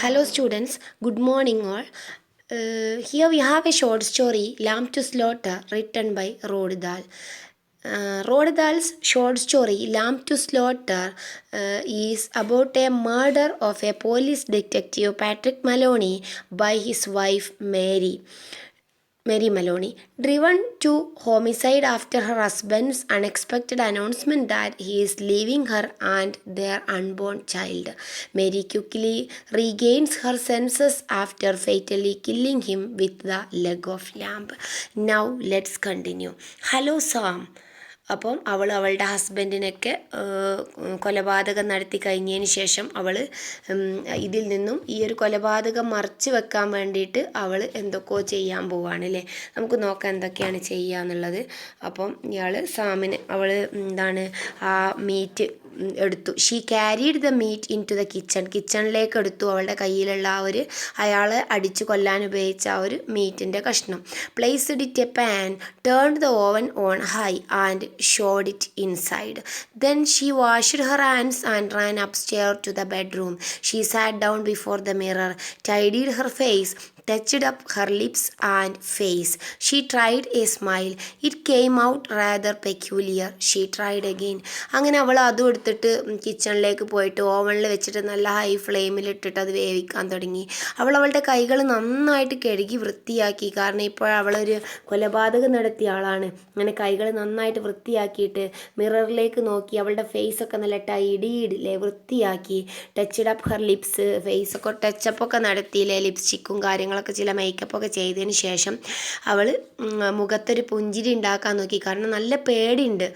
Hello students, good morning all. Here we have a short story, Lamb to Slaughter, written by Roald Dahl. Roald Dahl's short story, Lamb to Slaughter, is about a murder of a police detective, Patrick Maloney, by his wife Mary Maloney, driven to homicide after her husband's unexpected announcement that he is leaving her and their unborn child. Mary quickly regains her senses after fatally killing him with the leg of lamb. Now let's continue. Hello, Sam. അപ്പം അവളുടെ ഹസ്ബൻഡിനൊക്കെ കൊലപാതകം നടത്തി കഴിഞ്ഞതിന് ശേഷം അവൾ ഇതിൽ നിന്നും ഈ ഒരു കൊലപാതകം മറച്ചു വെക്കാൻ വേണ്ടിയിട്ട് അവൾ എന്തൊക്കെയോ ചെയ്യാൻ പോവാണ് അല്ലേ. നമുക്ക് നോക്കാം എന്തൊക്കെയാണ് ചെയ്യുക എന്നുള്ളത്. അപ്പം ഇയാൾ സാമിന് അവൾ ആ മീറ്റ് എടുത്തു. She carried the meat into the കിച്ചണിലേക്ക് എടുത്തു. അവളുടെ കയ്യിലുള്ള ആ ഒരു അയാളെ അടിച്ചു കൊല്ലാൻ ഉപയോഗിച്ച ആ ഒരു മീറ്റിൻ്റെ കഷ്ണം. Placed it a pan, turned the oven on high and shoved it inside. Then she washed her hands and ran upstairs to the bedroom. She sat down before the mirror, tidied her face, touched up her lips and face. She tried a smile. It came out rather peculiar. She tried again. അങ്ങനെ അവൾ അതും എടുത്തിട്ട് കിച്ചണിലേക്ക് പോയിട്ട് ഓവനിൽ വെച്ചിട്ട് നല്ല high ഫ്ലെയിമിലിട്ടിട്ട് അത് വേവിക്കാൻ തുടങ്ങി. അവളുടെ കൈകൾ നന്നായിട്ട് കഴുകി വൃത്തിയാക്കി. കാരണം ഇപ്പോൾ അവളൊരു കൊലപാതകം നടത്തിയ ആളാണ്. അങ്ങനെ കൈകൾ നന്നായിട്ട് വൃത്തിയാക്കിയിട്ട് മിററിലേക്ക് നോക്കി. അവളുടെ ഫേസൊക്കെ നല്ല ടൈഡിയില്ലേ, വൃത്തിയാക്കി. ടച്ചഡ് അപ്പ് ഹർ ലിപ്സ്, ഫേസൊക്കെ ടച്ചപ്പൊക്കെ നടത്തിയില്ലേ, ലിപ്സ്റ്റിക്കും കാര്യങ്ങളൊക്കെ ചില മേക്കപ്പൊക്കെ ചെയ്തതിന് ശേഷം അവൾ മുഖത്തൊരു പുഞ്ചിരി ഉണ്ടാക്കാൻ നോക്കി. കാരണം നല്ല പേടിയുണ്ട്.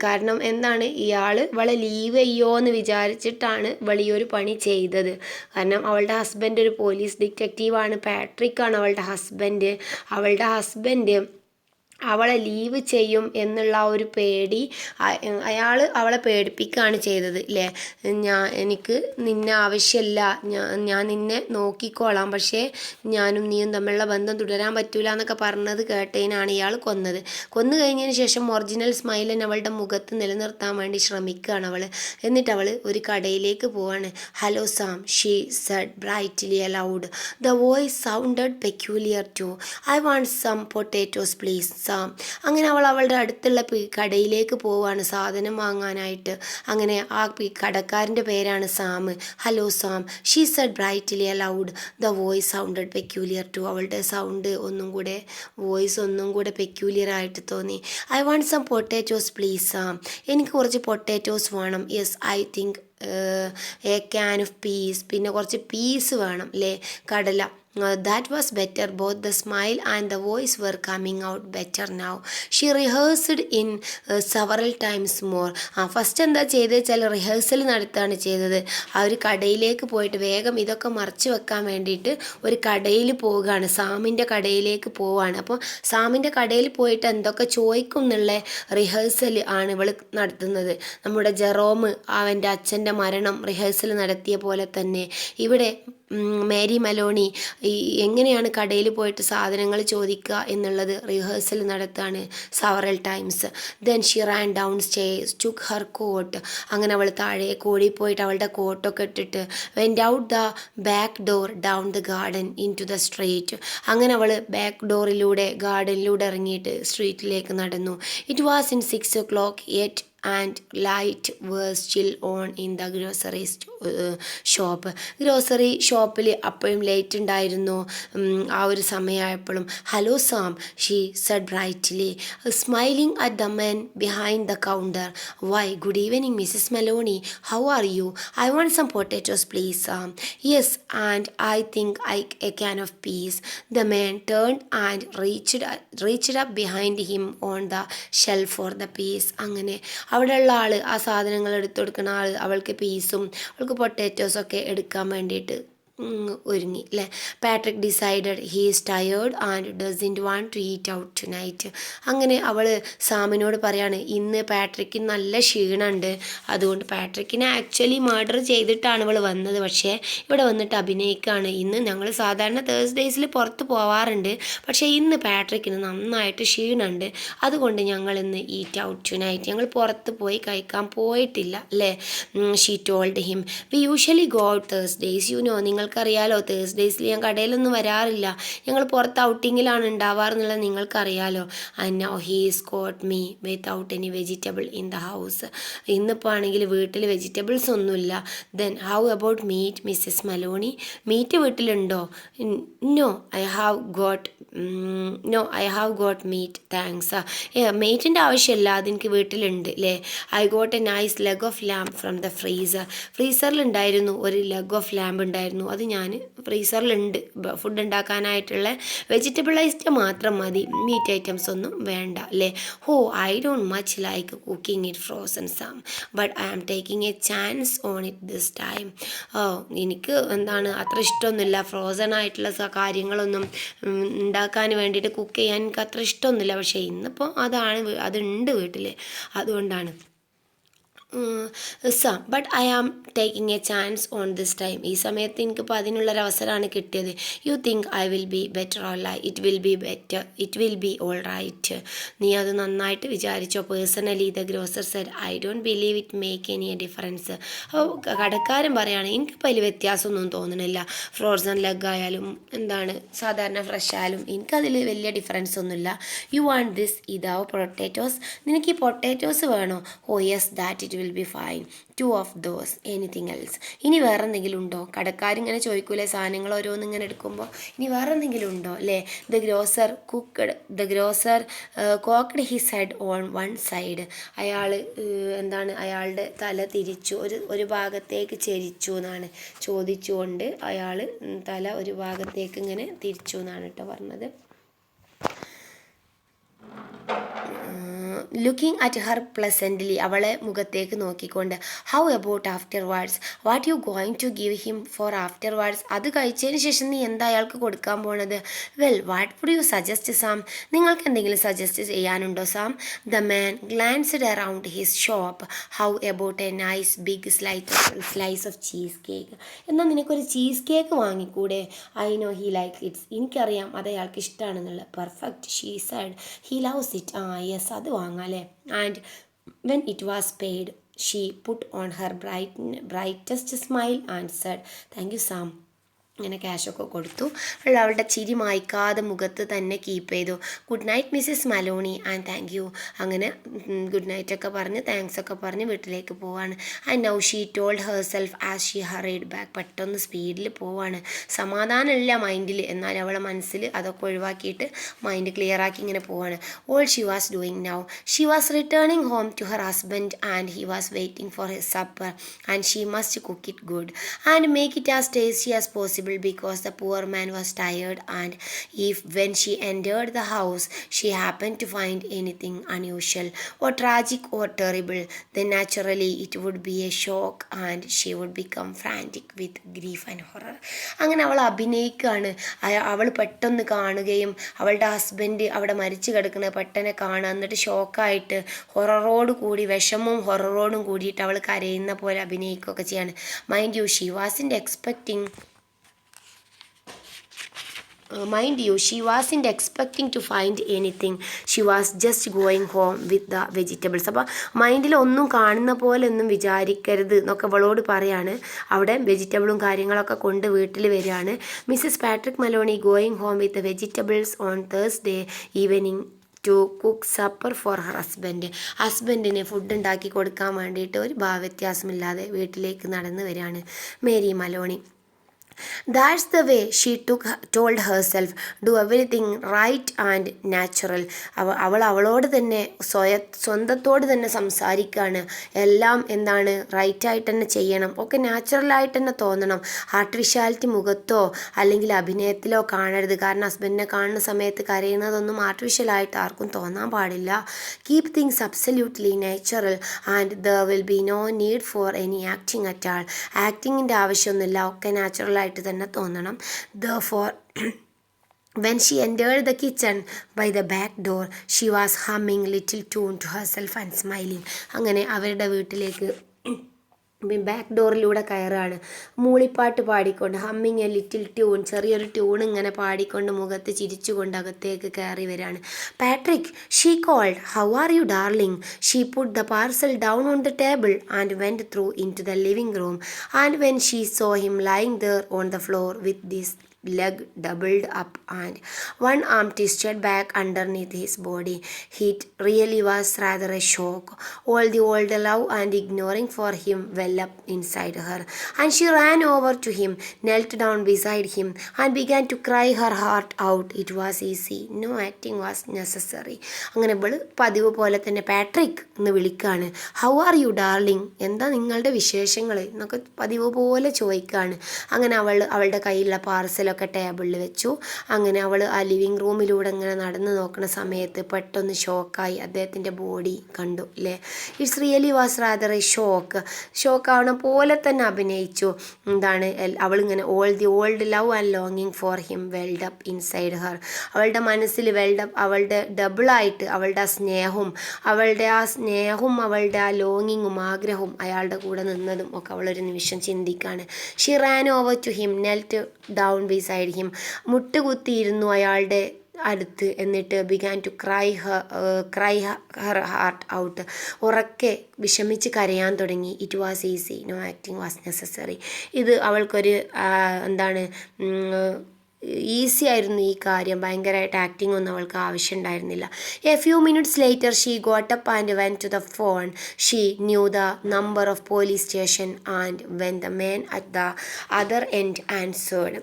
കാരണം എന്താണ്, ഇവളെ ലീവ് ചെയ്യോ എന്ന് വിചാരിച്ചിട്ടാണ് ഇവൾ ഈ ഒരു പണി ചെയ്തത്. കാരണം അവളുടെ ഹസ്ബൻഡ് ഒരു പോലീസ് ഡിറ്റക്റ്റീവാണ്. പാട്രിക്കാണ് അവളുടെ ഹസ്ബൻഡ്. അവളുടെ ഹസ്ബൻഡ് അവളെ ലീവ് ചെയ്യും എന്നുള്ള ഒരു പേടി, അവളെ പേടിപ്പിക്കുകയാണ് ചെയ്തത് അല്ലേ. എനിക്ക് നിന്നെ ആവശ്യമില്ല, ഞാൻ നിന്നെ നോക്കിക്കോളാം, പക്ഷേ ഞാനും നീയും തമ്മിലുള്ള ബന്ധം തുടരാൻ പറ്റൂല എന്നൊക്കെ പറഞ്ഞത് കേട്ടതിനാണ് ഇയാൾ കൊന്നത്. കൊന്നു കഴിഞ്ഞതിന് ശേഷം ഒറിജിനൽ സ്മൈലൻ അവളുടെ മുഖത്ത് നിലനിർത്താൻ വേണ്ടി ശ്രമിക്കുകയാണ് അവൾ. എന്നിട്ട് അവൾ ഒരു കടയിലേക്ക് പോവാണ്. Hello Sam, she said brightly aloud. The voice sounded peculiar too. I want some potatoes please Sam. അങ്ങനെ അവളുടെ അടുത്തുള്ള കടയിലേക്ക് പോവാണ് സാധനം വാങ്ങാനായിട്ട്. അങ്ങനെ ആ കടക്കാരൻ്റെ പേരാണ് Sam. Hello Sam, she said brightly aloud. The voice sounded peculiar too. അവളുടെ വോയിസ് ഒന്നും കൂടെ പെക്യൂലിയർ ആയിട്ട് തോന്നി. I want some potatoes please Sam. എനിക്ക് കുറച്ച് പൊട്ടാറ്റോസ് വേണം. Yes I think a can of peas. പിന്നെ കുറച്ച് പീസ് വേണം അല്ലേ, കടല. That was better. Both the smile and the voice were coming out better now. She rehearsed in several times more. First എന്താ ചെയ്തത് വെച്ചാൽ റിഹേഴ്സൽ നടത്തുകയാണ് ചെയ്തത്. ആ ഒരു കടയിലേക്ക് പോയിട്ട് വേഗം ഇതൊക്കെ മറച്ചു വെക്കാൻ വേണ്ടിയിട്ട് ഒരു കടയിൽ പോവുകയാണ്. സാമിൻ്റെ കടയിലേക്ക് പോവുകയാണ്. അപ്പോൾ സാമിൻ്റെ കടയിൽ പോയിട്ട് എന്തൊക്കെ ചോദിക്കും എന്നുള്ള റിഹേഴ്സൽ ആണ് ഇവൾ നടത്തുന്നത്. നമ്മുടെ ജെറോം അവൻ്റെ അച്ഛൻ്റെ മരണം റിഹേഴ്സൽ നടത്തിയ പോലെ തന്നെ ഇവിടെ മേരി മലോണി എങ്ങനെയാണ് കടയിൽ പോയിട്ട് സാധനങ്ങൾ ചോദിക്കുക എന്നുള്ളത് റിഹേഴ്സൽ നടത്താണ് several times. Then she ran downstairs, took her coat. അങ്ങനെ അവൾ താഴെ കോടി പോയിട്ട് അവളുടെ കോട്ടൊക്കെ ഇട്ടിട്ട് went out the back door down the garden into the street. അങ്ങനെ അവൾ ബാക്ക് ഡോറിലൂടെ ഗാർഡനിലൂടെ ഇറങ്ങിയിട്ട് സ്ട്രീറ്റിലേക്ക് നടന്നു. It was in 6 o'clock yet and light was still on in the grocery shop. Grocery ഷോപ്പിൽ അപ്പോഴും ലൈറ്റ് ഉണ്ടായിരുന്നു ആ ഒരു സമയമായപ്പോഴും. Hello Sam, she said brightly, smiling at the men behind the counter. Why, good evening Mrs Maloney, how are you? I want some potatoes please Sam. Yes and I think a can of peas. The man turn and reached up behind him on the shelf for the peas. അങ്ങനെ അവിടെയുള്ള ആൾ, ആ സാധനങ്ങൾ എടുത്തു കൊടുക്കുന്ന ആൾ, അവൾക്ക് പീസും അവൾക്ക് പൊട്ടാറ്റോസൊക്കെ എടുക്കാൻ വേണ്ടിയിട്ട് ഒരുങ്ങി അല്ലേ. Patrick decided he is tired and doesn't want to eat out tonight. അങ്ങനെ അവൾ സാമിനോട് പറയാണ്, ഇന്ന് പാട്രിക്കിന് നല്ല ക്ഷീണമുണ്ട്, അതുകൊണ്ട് പാട്രിക്കിനെ ആക്ച്വലി മർഡർ ചെയ്തിട്ടാണ് ഇവൾ വന്നത്, പക്ഷേ ഇവിടെ വന്നിട്ട് അഭിനയിക്കുകയാണ്. ഇന്ന് ഞങ്ങൾ സാധാരണ തേഴ്സ്ഡേയ്സിൽ പുറത്ത് പോവാറുണ്ട്, പക്ഷേ ഇന്ന് പാട്രിക്കിന് നന്നായിട്ട് ക്ഷീണമുണ്ട്, അതുകൊണ്ട് ഞങ്ങൾ ഇന്ന് ഈറ്റ് ഔട്ട് ടു നൈറ്റ്, ഞങ്ങൾ പുറത്ത് പോയി കഴിക്കാൻ പോയിട്ടില്ല അല്ലേ. She told him, we usually go out Thursdays, you know. നിങ്ങൾ നിങ്ങൾക്കറിയാലോ തേഴ്സ്ഡേയ്സിൽ ഞാൻ കടയിലൊന്നും വരാറില്ല, ഞങ്ങൾ പുറത്ത് ഔട്ടിങ്ങിലാണ് ഉണ്ടാവാറെന്നുള്ളത് നിങ്ങൾക്കറിയാലോ. And now he's caught me without any vegetable in the house. ഇന്നിപ്പോൾ ആണെങ്കിൽ വീട്ടിൽ വെജിറ്റബിൾസ് ഒന്നുമില്ല. Then how about meat Mrs Maloney? Meat വീട്ടിലുണ്ടോ? No I have got meat thanks. മീറ്റിൻ്റെ ആവശ്യമില്ല, അതെനിക്ക് വീട്ടിലുണ്ട് അല്ലേ. I got a nice leg of lamb from the ഫ്രീസറിലുണ്ടായിരുന്നു ഒരു ലെഗ് ഓഫ് ലാമ്പ് ഉണ്ടായിരുന്നു, അത് ഞാൻ ഫ്രീസറിലുണ്ട്. ഫുഡ് ഉണ്ടാക്കാനായിട്ടുള്ള വെജിറ്റബിളൈസ്ഡ് മാത്രം മതി, മീറ്റ് ഐറ്റംസ് ഒന്നും വേണ്ട അല്ലേ. I don't much like cooking it frozen some but I am taking a chance on it this time. എനിക്ക് എന്താണ് അത്ര ഇഷ്ടമൊന്നുമില്ല ഫ്രോസൺ ആയിട്ടുള്ള കാര്യങ്ങളൊന്നും ഉണ്ടാക്കാൻ വേണ്ടിയിട്ട്, കുക്ക് ചെയ്യാൻ എനിക്ക് അത്ര ഇഷ്ടമൊന്നുമില്ല. പക്ഷേ ഇന്നിപ്പോൾ അതുണ്ട് വീട്ടിൽ, അതുകൊണ്ടാണ്. But I am taking a chance on this time. ഈ സമയത്ത് എനിക്കിപ്പോൾ അതിനുള്ളൊരവസരമാണ് കിട്ടിയത്. You think I will be better all it will be all right. നീ അത് നന്നായിട്ട് വിചാരിച്ചോ? Personally the grocer said I don't believe it make any difference. അപ്പോൾ കടക്കാരൻ പറയുകയാണ് എനിക്കിപ്പോൾ അതിൽ വ്യത്യാസമൊന്നും തോന്നണില്ല. ഫ്രോസൺ ലെഗ് ആയാലും സാധാരണ ഫ്രഷ് ആയാലും എനിക്കതിൽ വലിയ ഡിഫറൻസ് ഒന്നുമില്ല. You want this? ഇതാവോ പൊട്ടറ്റോസ്? നിനക്ക് ഈ പൊട്ടറ്റോസ് വേണോ? Yes that it will be fine. 2 of those. Anything else? ഇനി വേറെ എന്തെങ്കിലും ഉണ്ടോ? കടക്കാരിങ്ങനെ ചോദിക്കൂലേ സാധനങ്ങൾ ഓരോന്ന് ഇങ്ങനെ എടുക്കുമ്പോൾ, ഇനി വേറെ എന്തെങ്കിലും ഉണ്ടോ അല്ലേ. The grocer cocked his head on one side. അയാളുടെ തല തിരിച്ചു, ഒരു ഭാഗത്തേക്ക് ചെരിച്ചു എന്നാണ് ചോദിച്ചുകൊണ്ട് അയാൾ തല ഒരു ഭാഗത്തേക്ക് ഇങ്ങനെ തിരിച്ചു എന്നാണ് കേട്ടോ പറഞ്ഞത്. ലുക്കിംഗ് അറ്റ് ഹർ പ്ലസൻ്റ്ലി, അവളെ മുഖത്തേക്ക് നോക്കിക്കൊണ്ട്. How about afterwards? What you going to give him for afterwards? അത് കഴിച്ചതിന് ശേഷം നീ എന്താ അയാൾക്ക് കൊടുക്കാൻ പോണത്? Well what would you suggest Sam? നിങ്ങൾക്ക് എന്തെങ്കിലും സജസ്റ്റ് ചെയ്യാനുണ്ടോ Sam? The man glanced around his shop. How about a nice big slice of cheesecake? എന്നാൽ നിനക്കൊരു ചീസ് കേക്ക് വാങ്ങിക്കൂടെ? I know he like its. എനിക്കറിയാം അത് അയാൾക്ക് ഇഷ്ടമാണെന്നുള്ളത്. Perfect she said. He loves it. Yes, അത് വാങ്ങാം അല്ലേ. And when it was paid she put on her brightest smile and said thank you Sam. അങ്ങനെ ക്യാഷൊക്കെ കൊടുത്തു. അവളുടെ ചിരി മായ്ക്കാതെ മുഖത്ത് തന്നെ കീപ്പ് ചെയ്തു. Good night Mrs Maloney and thank you. അങ്ങനെ ഗുഡ് നൈറ്റൊക്കെ പറഞ്ഞ് താങ്ക്സ് ഒക്കെ പറഞ്ഞ് വീട്ടിലേക്ക് പോവാണ്. And now she told herself as she hurried back. പെട്ടെന്ന് സ്പീഡിൽ പോവാണ്. സമാധാനമില്ല മൈൻഡിൽ, എന്നാൽ അവളെ മനസ്സിൽ അതൊക്കെ ഒഴിവാക്കിയിട്ട് മൈൻഡ് ക്ലിയർ ആക്കി ഇങ്ങനെ പോവാണ്. All she was doing now, she was returning home to her husband and he was waiting for his supper and she must cook it good and make it as tasty as possible because the poor man was tired, and if when she entered the house she happened to find anything unusual or tragic or terrible, then naturally it would be a shock and she would become frantic with grief and horror. അങ്ങനെ അവൾ അഭിനയിക്കുകയാണ്. അവൾ പെട്ടെന്ന് കാണുകയും അവളുടെ husband അവിടെ മരിച്ചു കിടക്കുന്നത് പെട്ടെന്ന് കാണുക, എന്നിട്ട് ഷോക്കായിട്ട് വിഷമവും ഹൊററോടും കൂടിയിട്ട് അവൾ കരയുന്ന പോലെ അഭിനയിക്കുകയൊക്കെ ചെയ്യാണ്. Mind you she wasn't expecting to find anything. She was just going home with the vegetables. അപ്പോൾ മൈൻഡിൽ ഒന്നും കാണുന്ന പോലെ ഒന്നും വിചാരിക്കരുത് എന്നൊക്കെ അവളോട് പറയാണ്. അവിടെ വെജിറ്റബിളും കാര്യങ്ങളൊക്കെ കൊണ്ട് വീട്ടിൽ വരികയാണ്. Mrs Patrick Maloney going home with the vegetables on Thursday evening to cook supper for her ഹസ്ബൻഡിന് ഫുഡ് ഉണ്ടാക്കി കൊടുക്കാൻ വേണ്ടിയിട്ട് ഒരു ഭാവവ്യത്യാസമില്ലാതെ വീട്ടിലേക്ക് നടന്നു വരികയാണ് Mary Meloni. That's the way she told herself. Do everything right and natural. അവളോട് തന്നെ സ്വന്തത്തോട് തന്നെ സംസാരിക്കുകയാണ്. എല്ലാം റൈറ്റായിട്ട് തന്നെ ചെയ്യണം, ഒക്കെ നാച്ചുറലായിട്ട് തന്നെ തോന്നണം. ആർട്ടിഫിഷ്യാലിറ്റി മുഖത്തോ അല്ലെങ്കിൽ അഭിനയത്തിലോ കാണരുത്. കാരണം ഹസ്ബൻഡിനെ കാണുന്ന സമയത്ത് കരയുന്നതൊന്നും ആർട്ടിഫിഷ്യലായിട്ട് ആർക്കും തോന്നാൻ പാടില്ല. Keep things absolutely natural and there will be no need for any acting at all. ആക്ടിങ്ങിൻ്റെ ആവശ്യമൊന്നുമില്ല, ഒക്കെ നാച്ചുറലായിട്ട് തന്നെ തോന്നണം. Therefore when she entered the kitchen by the back door she was humming little tune to herself and smiling. അങ്ങനെ അവരുടെ വീട്ടിലേക്ക് back ഡോറിലൂടെ കയറാണ്. മൂളിപ്പാട്ട് പാടിക്കൊണ്ട്, ഹമ്മിങ് എ ലിറ്റിൽ ട്യൂൺ, ചെറിയൊരു ട്യൂൺ ഇങ്ങനെ പാടിക്കൊണ്ട് മുഖത്ത് ചിരിച്ചുകൊണ്ട് അകത്തേക്ക് കയറി വരാണ്. Patrick, she called, how are you darling? She put the parcel down on the table and went through into the living room. And when she saw him lying there on the floor with this leg doubled up and one arm twisted back underneath his body, it really was rather a shock. All the old love and ignoring for him well up inside her, and she ran over to him, knelt down beside him, and began to cry her heart out. It was easy, no acting was necessary. അങ്ങനെ ഇവള് പതിവ് പോലെ തന്നെ Patrick എന്ന് വിളിക്കാണ്. How are you darling, എന്താ നിങ്ങളുടെ വിശേഷങ്ങൾ എന്നൊക്കെ പതിവ് പോലെ ചോദിക്കാണ്. അങ്ങനെ അവളുടെ കയ്യിലുള്ള പാർസലൊക്കെ ടേബിളിൽ വെച്ചു. അങ്ങനെ അവൾ ആ ലിവിങ് റൂമിലൂടെ ഇങ്ങനെ നടന്നു നോക്കുന്ന സമയത്ത് പെട്ടെന്ന് ഷോക്കായി. അദ്ദേഹത്തിൻ്റെ ബോഡി കണ്ടു അല്ലേ. It's really was rather a ഷോക്കാവണ പോലെ തന്നെ അഭിനയിച്ചു. എന്താണ് അവളിങ്ങനെ all the old love and ലോങ്ങിങ് for him welled up inside her. അവളുടെ മനസ്സിൽ വെൽഡപ്പ്, അവളുടെ ഡബിളായിട്ട് അവളുടെ ആ സ്നേഹവും അവളുടെ ആ ലോങ്ങിങ്ങും ആഗ്രഹവും അയാളുടെ കൂടെ നിന്നതും ഒക്കെ അവളൊരു നിമിഷം ചിന്തിക്കാണ്. She ran over to him, knelt down beside him, മുട്ടുകുത്തിയിരുന്നു അയാളുടെ അടുത്ത്. എന്നിട്ട് began to cry her heart out, ഉറക്കെ വിഷമിച്ച് കരയാൻ തുടങ്ങി. It was easy, no acting was necessary. ഇത് അവൾക്കൊരു എന്താണ് ഈസി ആയിരുന്നു ഈ കാര്യം. ഭയങ്കരമായിട്ട് ആക്ടിങ് ഒന്നും അവൾക്ക് ആവശ്യമുണ്ടായിരുന്നില്ല. A few minutes later she got up and went to the phone. She knew the number of police station and when the man at the other end answered.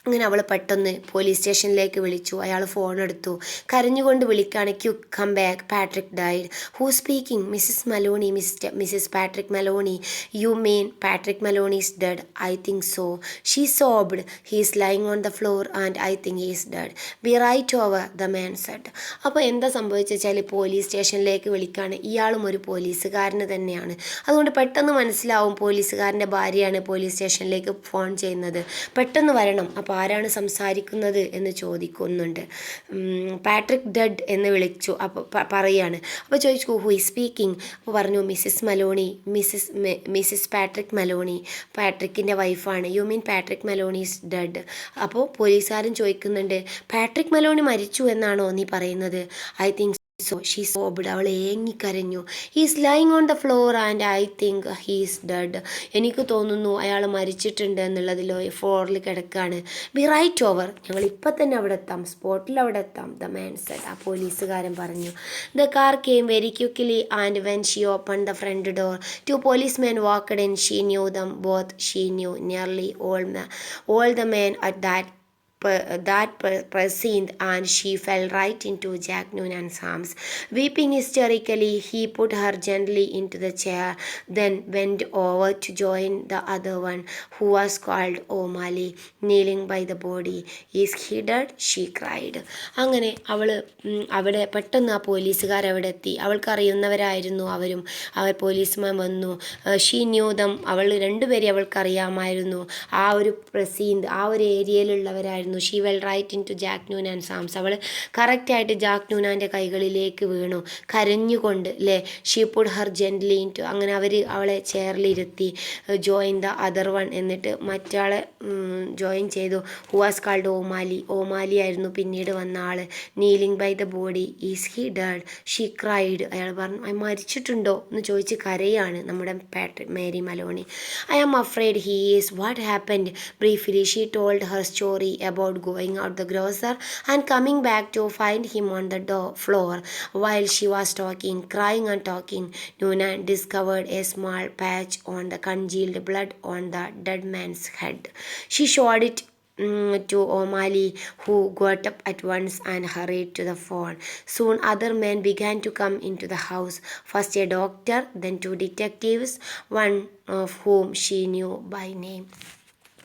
അങ്ങനെ അവൾ പെട്ടെന്ന് പോലീസ് സ്റ്റേഷനിലേക്ക് വിളിച്ചു. അയാൾ ഫോൺ എടുത്തു, കരഞ്ഞുകൊണ്ട് വിളിക്കുകയാണ്. Quick come back, Patrick died. Who speaking? Mrs Maloney, Mrs Patrick Maloney. You mean Patrick Maloney is dead? I think so, she sobbed. He is lying on the floor and I think he is dead. Be right over, the man said. അപ്പോൾ എന്താ സംഭവിച്ചാൽ police സ്റ്റേഷനിലേക്ക് വിളിക്കുകയാണ്. ഇയാളും ഒരു പോലീസുകാരന് തന്നെയാണ്. അതുകൊണ്ട് പെട്ടെന്ന് മനസ്സിലാവും പോലീസുകാരൻ്റെ ഭാര്യയാണ് പോലീസ് സ്റ്റേഷനിലേക്ക് ഫോൺ ചെയ്യുന്നത്. പെട്ടെന്ന് വരണം. അപ്പോൾ ആരാണ് സംസാരിക്കുന്നത് എന്ന് ചോദിക്കുന്നുണ്ട്. പാട്രിക് ഡെഡ് എന്ന് വിളിച്ചു. അപ്പോൾ പറയാണ്. അപ്പോൾ ചോദിച്ചു ഹു ഈസ് സ്പീക്കിംഗ്? അപ്പോൾ പറഞ്ഞു Mrs Maloney, Mrs Patrick Maloney, പാട്രിക്കിൻ്റെ വൈഫാണ്. You mean Patrick Maloney is dead. അപ്പോൾ പോലീസുകാരൻ ചോദിക്കുന്നുണ്ട്, പാട്രിക് മലോണി മരിച്ചു എന്നാണോ നീ പറയുന്നത്? I think so, she sobbed. അവൾ ഏങ്ങിക്കരഞ്ഞു. He's lying on the floor and I think he's dead. എനിക്ക് തോന്നുന്നു അയാൾ മരിച്ചിട്ടുണ്ട് എന്നുള്ളതിലോ ഫ്ലോറിൽ കിടക്കുകയാണ്. ബി റൈറ്റ് ഓവർ, ഞങ്ങൾ ഇപ്പം തന്നെ അവിടെ എത്താം, സ്പോട്ടിൽ അവിടെ എത്താം, ദ മാൻ സെഡ്. ആ പോലീസുകാരൻ പറഞ്ഞു. The car came very quickly and when she open the front door two policemen walked in. She knew them both. She knew nearly all the men at that present, and she fell right into Jack Noonan's arms. Weeping hysterically, he put her gently into the chair, then went over to join the other one, who was called O'Malley, kneeling by the body. Is he dead? She cried. അങ്ങനെ അവിടെ പെട്ടെന്ന് ആ പോലീസുകാരവിടെ എത്തി. അവൾക്കറിയുന്നവരായിരുന്നു അവരും. Policeman വന്നു. She knew dum, അവൾ രണ്ടുപേരെ അവൾക്കറിയാമായിരുന്നു. ആ ഒരു പ്രസീന്ത്, ആ ഒരു ഏരിയയിലുള്ളവരായിരുന്നു. She fell right into Jack Noonan's arms. അവൾ കറക്റ്റായിട്ട് ജാക്ക് ന്യൂനാൻ്റെ കൈകളിലേക്ക് വീണു കരഞ്ഞുകൊണ്ട് അല്ലേ. She put her gently into, അങ്ങനെ അവളെ ചെയറിലിരുത്തി. ജോയിൻ ദ അതർ വൺ, എന്നിട്ട് മറ്റാളെ ജോയിൻ ചെയ്തു. Who was called O'Malley. O'Malley ആയിരുന്നു പിന്നീട് വന്ന ആൾ. Kneeling by the body. Is he dead? She cried. അയാൾ പറഞ്ഞു മരിച്ചിട്ടുണ്ടോ എന്ന് ചോദിച്ച് കരയാണ് നമ്മുടെ Mary Maloney. I am afraid he is. What happened? Briefly she told her story about going out the grocer and coming back to find him on the floor. While she was talking, crying and talking, Noonan discovered a small patch on the congealed blood on the dead man's head. She showed it to O'Malley, who got up at once and hurried to the phone. Soon other men began to come into the house. First a doctor, then two detectives, one of whom she knew by name.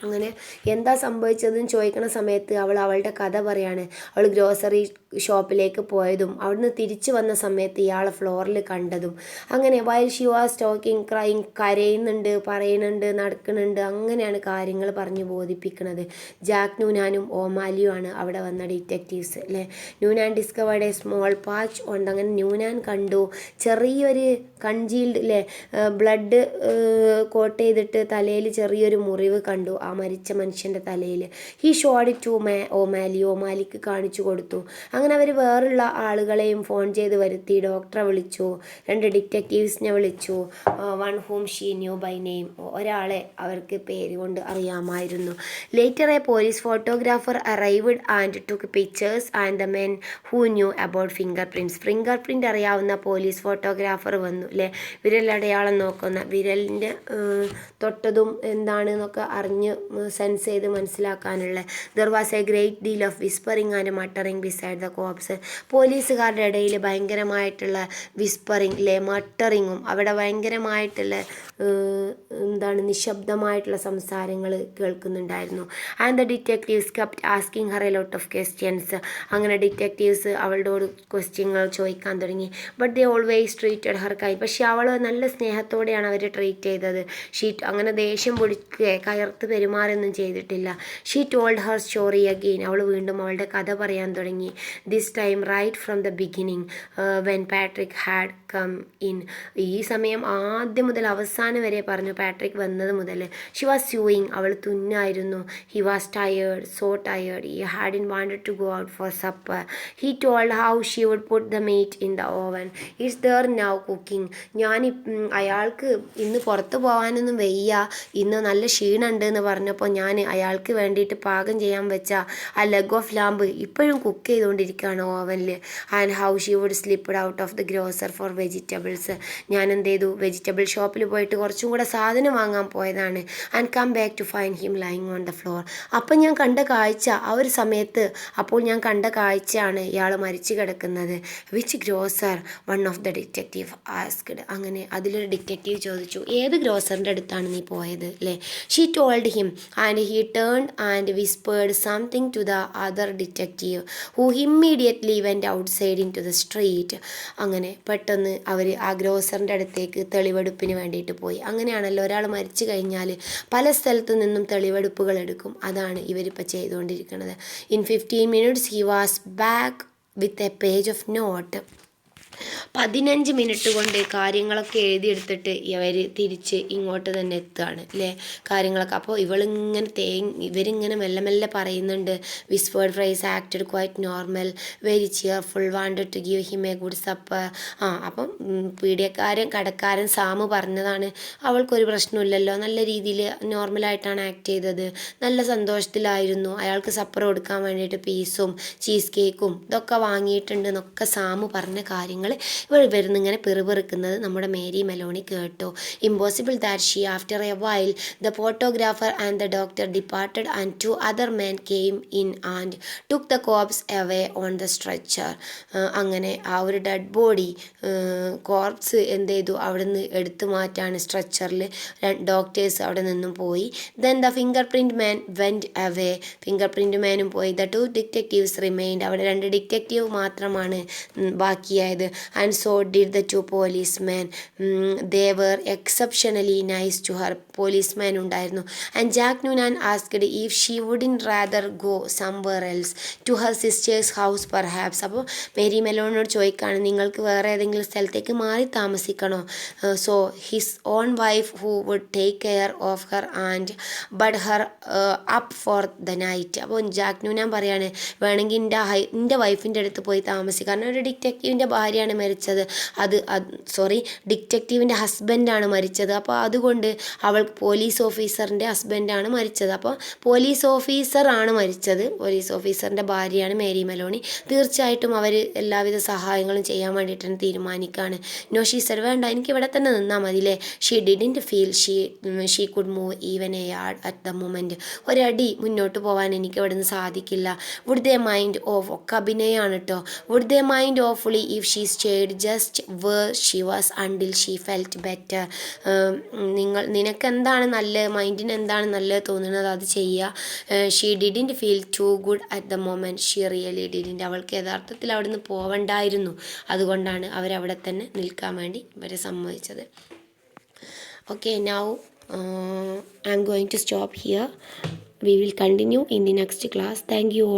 അങ്ങനെ എന്താ സംഭവിച്ചതെന്ന് ചോദിക്കണ സമയത്ത് അവൾ അവളുടെ കഥ പറയാണ്. അവൾ ഗ്രോസറി ഷോപ്പിലേക്ക് പോയതും അവിടുന്ന് തിരിച്ചു വന്ന സമയത്ത് ഇയാളെ ഫ്ലോറിൽ കണ്ടതും. അങ്ങനെ while she was talking crying, കരയുന്നുണ്ട്, പറയുന്നുണ്ട്, നടക്കുന്നുണ്ട്. അങ്ങനെയാണ് കാര്യങ്ങൾ പറഞ്ഞു ബോധിപ്പിക്കുന്നത്. ജാക്ക്, നൂനാനും ഓമാലിയുമാണ് അവിടെ വന്ന ഡിറ്റക്റ്റീവ്സ് അല്ലേ. നൂനാൻ ഡിസ്കവേർഡ് എ സ്മോൾ പാച്ച് ഉണ്ട്. അങ്ങനെ നൂനാൻ കണ്ടു ചെറിയൊരു കൺജീൽഡ് അല്ലേ, ബ്ലഡ് കോട്ട് ചെയ്തിട്ട് തലയിൽ ചെറിയൊരു മുറിവ് കണ്ടു ആ മരിച്ച മനുഷ്യൻ്റെ തലയിൽ. ഹി ഷോഡ് ഇറ്റ് ടു ഓമാലിക്ക് കാണിച്ചു കൊടുത്തു. അങ്ങനെ അവർ വേറുള്ള ആളുകളെയും ഫോൺ ചെയ്ത് വരുത്തി. ഡോക്ടറെ വിളിച്ചു, 2 ഡിറ്റക്റ്റീവ്സിനെ വിളിച്ചു. One whom she knew by name, ഒരാളെ അവർക്ക് പേര് കൊണ്ട് അറിയാമായിരുന്നു. Later a police photographer arrived and took pictures and the men who knew about fingerprint അറിയാവുന്ന പോലീസ് ഫോട്ടോഗ്രാഫർ വന്നു അല്ലേ. വിരലടയാളം നോക്കുന്ന, വിരലിൻ്റെ തൊട്ടതും എന്താണെന്നൊക്കെ അറിഞ്ഞ് സെൻസ് ചെയ്ത് മനസ്സിലാക്കാനുള്ള. There was a great deal of whispering and muttering beside the cops. പോലീസുകാരുടെ ഇടയിൽ ഭയങ്കരമായിട്ടുള്ള വിസ്പറിങ് അല്ലേ, മട്ടറിങ്ങും, അവിടെ ഭയങ്കരമായിട്ടുള്ള എന്താണ് നിശബ്ദമായിട്ടുള്ള സംസാരങ്ങൾ കേൾക്കുന്നുണ്ടായിരുന്നു. And the detectives kept asking her a lot of questions. അങ്ങനെ ഡിറ്റക്റ്റീവ്സ് അവളോട് ക്വസ്റ്റ്യങ്ങൾ ചോദിക്കാൻ തുടങ്ങി. But they always treated her കൈ. പക്ഷെ അവൾ നല്ല സ്നേഹത്തോടെയാണ് അവർ ട്രീറ്റ് ചെയ്തത്. അങ്ങനെ ദേഷ്യം പൊടിക്കുകയോ കയർത്ത് പെരുമാറൊന്നും ചെയ്തിട്ടില്ല. She told her story again. അവൾ വീണ്ടും അവളുടെ കഥ പറയാൻ തുടങ്ങി. This time right from the beginning when Patrick had come in. ഈ സമയം ആദ്യം മുതൽ അവസാനം വരെ പറഞ്ഞു, പാട്രിക് വന്നത് മുതൽ. ഷി വാസ് സ്യൂയിങ്, അവൾ തുന്നായിരുന്നു. He was tired, so tired, he hadn't wanted to go out for supper. He told how she would put the meat in the oven. It's there now cooking. അയാൾക്ക് ഇന്ന് പുറത്ത് പോകാനൊന്നും വയ്യ, ഇന്ന് നല്ല ക്ഷീണമുണ്ട് എന്ന് പറഞ്ഞപ്പോൾ ഞാൻ അയാൾക്ക് വേണ്ടിയിട്ട് പാകം ചെയ്യാൻ വെച്ച ആ ലെഗ് ഓഫ് ലാമ്പ് ഇപ്പോഴും കുക്ക് ചെയ്തുകൊണ്ടിരിക്കുകയാണ് ഓവനിൽ. And how she would slipped out of the grocer for vegetables. ഞാൻ എന്ത് ചെയ്തു, വെജിറ്റബിൾ ഷോപ്പിൽ പോയിട്ട് കുറച്ചും കൂടെ സാധനം വാങ്ങാൻ പോയതാണ്. And come back to find him lying on the floor. അപ്പം ഞാൻ കണ്ട കാഴ്ച, ആ ഒരു സമയത്ത് അപ്പോൾ ഞാൻ കണ്ട കാഴ്ചയാണ് ഇയാൾ മരിച്ചു കിടക്കുന്നത്. Which grosser, one of the detective asked. അങ്ങനെ അതിലൊരു ഡിറ്റക്റ്റീവ് ചോദിച്ചു, ഏത് ഗ്രോസറിൻ്റെ അടുത്താണ് നീ പോയത് അല്ലേ. She told him and he turned and whispered something to the other detective who immediately went outside into the street. അങ്ങനെ പെട്ടെന്ന് അവർ ആ ഗ്രോസറിൻ്റെ അടുത്തേക്ക് തെളിവെടുപ്പിന് വേണ്ടിയിട്ട് പോയി. അങ്ങനെയാണല്ലോ ഒരാൾ മരിച്ചു കഴിഞ്ഞാൽ പല സ്ഥലത്തു നിന്നും തെളിവെടുപ്പുകൾ എടുക്കും. അതാണ് ഇവരിപ്പോൾ ചെയ്തുകൊണ്ടിരിക്കുന്നത്. In 15 minutes he was back with a page of note. 15 minute കൊണ്ട് കാര്യങ്ങളൊക്കെ എഴുതിയെടുത്തിട്ട് ഇവർ തിരിച്ച് ഇങ്ങോട്ട് തന്നെ എത്തുകയാണ് അല്ലേ, കാര്യങ്ങളൊക്കെ. അപ്പോൾ ഇവരിങ്ങനെ മെല്ലെ മെല്ലെ പറയുന്നുണ്ട്. Whispered phrases acted quite normal, very cheerful, wanted to give him a good supper. അപ്പം കടക്കാരൻ സാമു പറഞ്ഞതാണ്, അവൾക്കൊരു പ്രശ്നമില്ലല്ലോ, നല്ല രീതിയിൽ നോർമലായിട്ടാണ് ആക്ട് ചെയ്തത്, നല്ല സന്തോഷത്തിലായിരുന്നു, അയാൾക്ക് സപ്പർ കൊടുക്കാൻ വേണ്ടിയിട്ട് പീസും ചീസ് കേക്കും ഇതൊക്കെ വാങ്ങിയിട്ടുണ്ട് എന്നൊക്കെ സാമു പറഞ്ഞ കാര്യങ്ങൾ വരുന്നിങ്ങനെ പെറുപെറുക്കുന്നത് നമ്മുടെ മേരി മെലോണി കേട്ടു. Impossible that she after A while the photographer and the doctor departed and 2 other men came in and took the corpse away on the stretcher. അങ്ങനെ ആ ഒരു ഡെഡ് ബോഡി കോർപ്സ് എന്ത് ചെയ്തു, അവിടെ നിന്ന് എടുത്തു മാറ്റാണ് സ്ട്രെച്ചറിൽ. ഡോക്ടേഴ്സ് അവിടെ നിന്നും പോയി. Then the finger print man went away. Finger print മാനും പോയി. The 2 detectives remained. അവിടെ 2 ഡിറ്റക്റ്റീവ് മാത്രമാണ് ബാക്കിയായത്. And so did the 2 policemen. They were exceptionally nice to her. Policeman ഉണ്ടായിരുന്നു. And Jack Noonan asked if she wouldn't rather go somewhere else to her sister's house perhaps. അപ്പോൾ Mary മെലോണിനോട് ചോദിക്കുകയാണ്, നിങ്ങൾക്ക് വേറെ ഏതെങ്കിലും സ്ഥലത്തേക്ക് മാറി താമസിക്കണോ. So his own wife who would take care of her and put her up for the night. അപ്പോൾ ജാക്ക് ന്യൂനാൻ പറയാണ്, വേണമെങ്കിൽ എൻ്റെ വൈഫിൻ്റെ അടുത്ത് പോയി താമസിക്കുക. കാരണം ഒരു ഡിറ്റക്റ്റീവിൻ്റെ ഭാര്യയാണ് മരിച്ചത്, ഡിറ്റക്റ്റീവിൻ്റെ ഹസ്ബൻഡാണ് മരിച്ചത്. അപ്പോൾ അതുകൊണ്ട് അവൾ പോലീസ് ഓഫീസറിൻ്റെ ഹസ്ബൻഡാണ് മരിച്ചത്. അപ്പോൾ പോലീസ് ഓഫീസറാണ് മരിച്ചത്, പോലീസ് ഓഫീസറിൻ്റെ ഭാര്യയാണ് മേരി മെലോണി. തീർച്ചയായിട്ടും അവർ എല്ലാവിധ സഹായങ്ങളും ചെയ്യാൻ വേണ്ടിയിട്ട് തന്നെ തീരുമാനിക്കുകയാണ്. നോ ഷീ സെഡ്, വേണ്ട, എനിക്ക് ഇവിടെ തന്നെ നിന്നാൽ മതിയില്ലേ. She didn't feel she could move even a yard at the moment. ഒരടി മുന്നോട്ട് പോകാൻ എനിക്ക് ഇവിടെ നിന്ന് സാധിക്കില്ല. വുഡ് ദേ മൈൻഡ് ഓഫ്, ഒക്കെ അഭിനയമാണ് കേട്ടോ. Would they mind awfully if she stayed just where she was until she felt better. നിനക്ക് എന്താണ് നല്ലത്, മൈൻഡിന് എന്താണ് നല്ലത് തോന്നുന്നത് അത് ചെയ്യുക. She didn't feel too good at the moment, she really didn't. അവൾക്ക് യഥാർത്ഥത്തിൽ അവിടെ നിന്ന് പോവണ്ടായിരുന്നു, അതുകൊണ്ടാണ് അവരവിടെ തന്നെ നിൽക്കാൻ വേണ്ടി ഇവരെ സമ്മതിച്ചത്. Okay, now I'm going to stop here. We will continue in the next class. Thank you all.